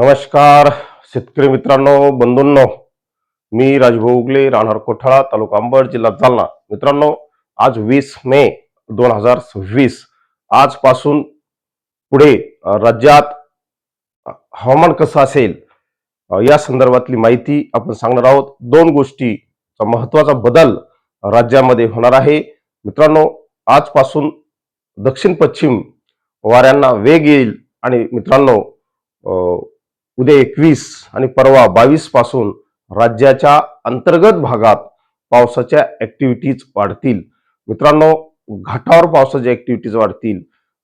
नमस्कार शेतकरी मित्रांनो, बंधूंनो. मी राजभाऊ उगले, राहणार कोठाळा, तालुका अंबड, जिल्हा जालना. मित्रांनो, आज 20 मे 2026. आजपासून पुढे राज्यात हवामान कसं असेल या संदर्भातली माहिती आपण सांगणार आहोत. दोन गोष्टीचा महत्वाचा बदल राज्यामध्ये होणार आहे. मित्रांनो, आजपासून दक्षिण पश्चिम वाऱ्यांना वेग येईल आणि मित्रांनो उद्या 21 आणि परवा 22 पासून राज्याच्या अंतर्गत भागात पावसाच्या ऍक्टिव्हिटीज वाढतील. मित्रांनो, घाटावर पावसाच्या ऍक्टिव्हिटीज वाढतील,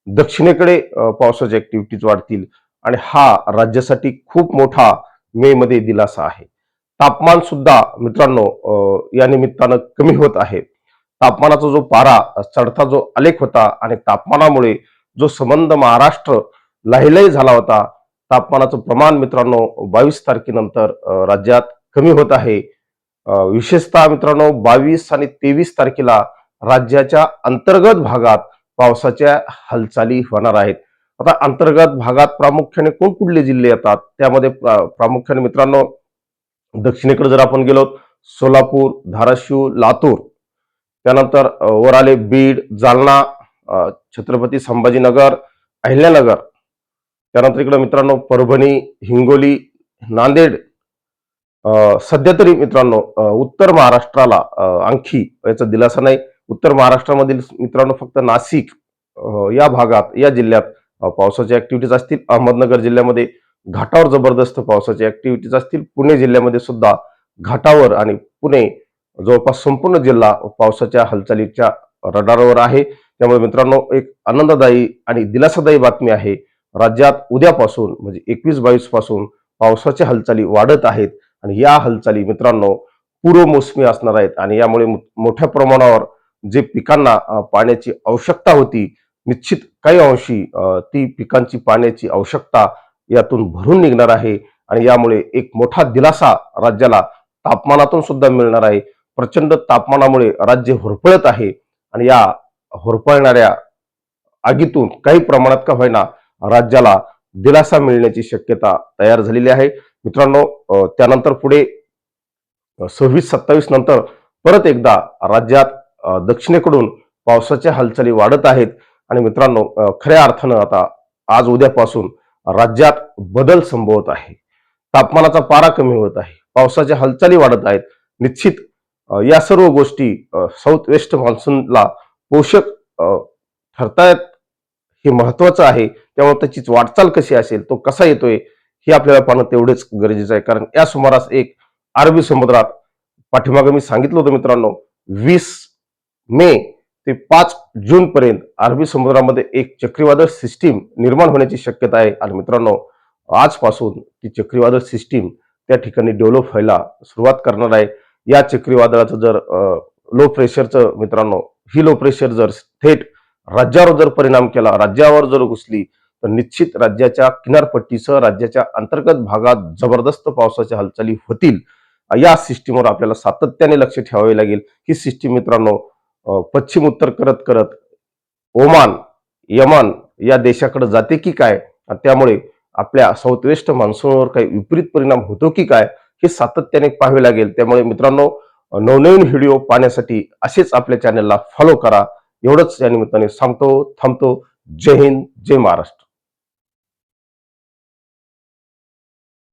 दक्षिणेकडे पावसाच्या ऍक्टिव्हिटीज वाढतील आणि हा राज्यासाठी खूप मोठा मे मध्ये दिलासा आहे. तापमान सुद्धा मित्रांनो या निमित्तानं कमी होत आहे. तापमानाचा जो पारा चढता जो आलेख होता आणि तापमानामुळे जो संबंध महाराष्ट्र लाहीलाही झाला होता, तापमानाचं प्रमाण मित्रांनो 22 तारखेनंतर राज्यात कमी होत आहे. विशेषतः मित्रांनो 22 आणि 23 तारखेला राज्याच्या अंतर्गत भागात पावसाच्या हालचाली होणार आहेत. आता अंतर्गत भागात प्रामुख्याने कुठले जिल्हे येतात, त्यामध्ये प्रामुख्याने मित्रांनो दक्षिणेकडे जर आपण गेलो, सोलापूर, धाराशिव, लातूर, त्यानंतर वर आले बीड, जालना, छत्रपती संभाजीनगर, अहिल्यानगर, त्यानंतर इकडे मित्रांनो परभणी, हिंगोली, नांदेड. सध्या तरी मित्रांनो उत्तर महाराष्ट्राला आणखी याचा दिलासा नाही. उत्तर महाराष्ट्रामधील मित्रांनो फक्त नाशिक या भागात, या जिल्ह्यात पावसाच्या ऍक्टिव्हिटीज असतील. अहमदनगर जिल्ह्यामध्ये घाटावर जबरदस्त पावसाच्या ऍक्टिव्हिटीज असतील. पुणे जिल्ह्यामध्ये सुद्धा घाटावर आणि पुणे जवळपास संपूर्ण जिल्हा पावसाच्या हालचालीच्या रडारवर आहे. त्यामुळे मित्रांनो एक आनंददायी आणि दिलासादायी बातमी आहे. राज्यात उद्यापासून म्हणजे 21-22 पासून पावसाच्या हालचाली वाढत आहेत आणि या हालचाली मित्रांनो पूर्व मोसमी असणार आहेत आणि यामुळे मोठ्या प्रमाणावर जे पिकांना पाण्याची आवश्यकता होती, निश्चित काही अंशी ती पिकांची पाण्याची आवश्यकता यातून भरून निघणार आहे आणि यामुळे एक मोठा दिलासा राज्याला तापमानातून सुद्धा मिळणार आहे. प्रचंड तापमानामुळे राज्य होरपळत आहे आणि या होरपळणाऱ्या आगीतून काही प्रमाणात का होईना राज्याला दिलासा मिळण्याची शक्यता तयार झालेली आहे. मित्रांनो, त्यानंतर पुढे 26-27 नंतर परत एकदा राज्यात दक्षिणेकडून पावसाच्या हालचाली वाढत आहेत आणि मित्रांनो खऱ्या अर्थानं आता आज उद्यापासून राज्यात बदल संभवत आहे. तापमानाचा पारा कमी होत आहे, पावसाच्या हालचाली वाढत आहेत. निश्चित या सर्व गोष्टी साऊथ वेस्ट मान्सूनला पोषक ठरतायत, हे महत्वाचं आहे. त्यामुळे त्याची वाटचाल कशी असेल, तो कसा येतोय हे आपल्याला पाहणं तेवढेच गरजेचं आहे. कारण या सुमारास एक अरबी समुद्रात पाठीमागे मी सांगितलं होतं मित्रांनो 20 मे ते 5 जून पर्यंत अरबी समुद्रामध्ये एक चक्रीवादळ सिस्टीम निर्माण होण्याची शक्यता आहे आणि मित्रांनो आजपासून ती चक्रीवादळ सिस्टीम त्या ठिकाणी डेव्हलप व्हायला सुरुवात करणार आहे. या चक्रीवादळाचं जर लो प्रेशरचं मित्रांनो ही लो प्रेशर जर थेट राज्यावर जर परिणाम केला, राज्यावर जर घुसली, तर निश्चित राज्याच्या किनारपट्टीसह राज्याच्या अंतर्गत भागात जबरदस्त पावसाच्या हालचाली होतील. या सिस्टीमवर आपल्याला सातत्याने लक्ष ठेवावे लागेल. ही सिस्टीम मित्रांनो पश्चिम उत्तर करत करत ओमान, यमन या देशाकडे जाते की काय, त्यामुळे आपल्या साऊथ वेस्ट मान्सूनवर काही विपरीत परिणाम होतो की काय हे सातत्याने पाहावे लागेल. त्यामुळे मित्रांनो नवनवीन व्हिडिओ पाहण्यासाठी असेच आपल्या चॅनलला फॉलो करा. एवढंच या निमित्ताने सांगतो, थांबतो. जय हिंद, जय महाराष्ट्र.